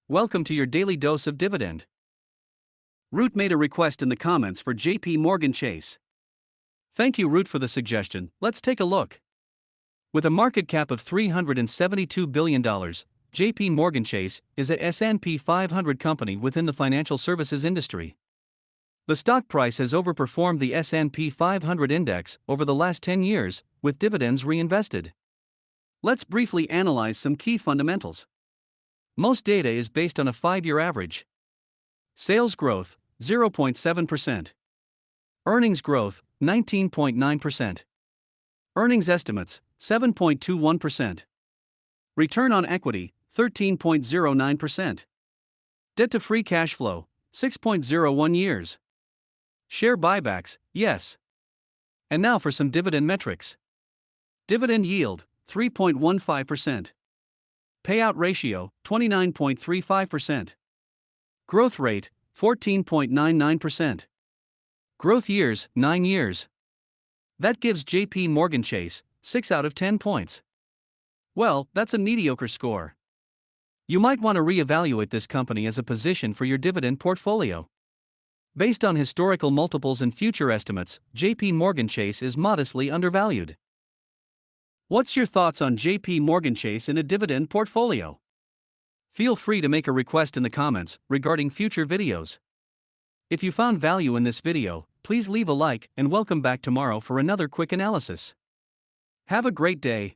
Welcome to your daily dose of dividend. Root made a request in the comments for JP Morgan Chase. Thank you, Root, for the suggestion. Let's take a look. With a market cap of $372 billion, JP Morgan Chase is a S&P 500 company within the financial services industry. The stock price has overperformed the S&P 500 index over the last 10 years, with dividends reinvested. Let's briefly analyze some key fundamentals. Most data is based on a 5-year average. Sales growth, 0.7%. Earnings growth, 19.9%. Earnings estimates, 7.21%. Return on equity, 13.09%. Debt to free cash flow, 6.01 years. Share buybacks, yes. And now for some dividend metrics. Dividend yield, 3.15%. Payout ratio, 29.35%. Growth rate, 14.99%. Growth years, 9 years. That gives JP Morgan Chase 6 out of 10 points. Well, that's a mediocre score. You might want to reevaluate this company as a position for your dividend portfolio. Based on historical multiples and future estimates, JP Morgan Chase is modestly undervalued. What's your thoughts on JP Morgan Chase in a dividend portfolio? Feel free to make a request in the comments regarding future videos. If you found value in this video, please leave a like and welcome back tomorrow for another quick analysis. Have a great day.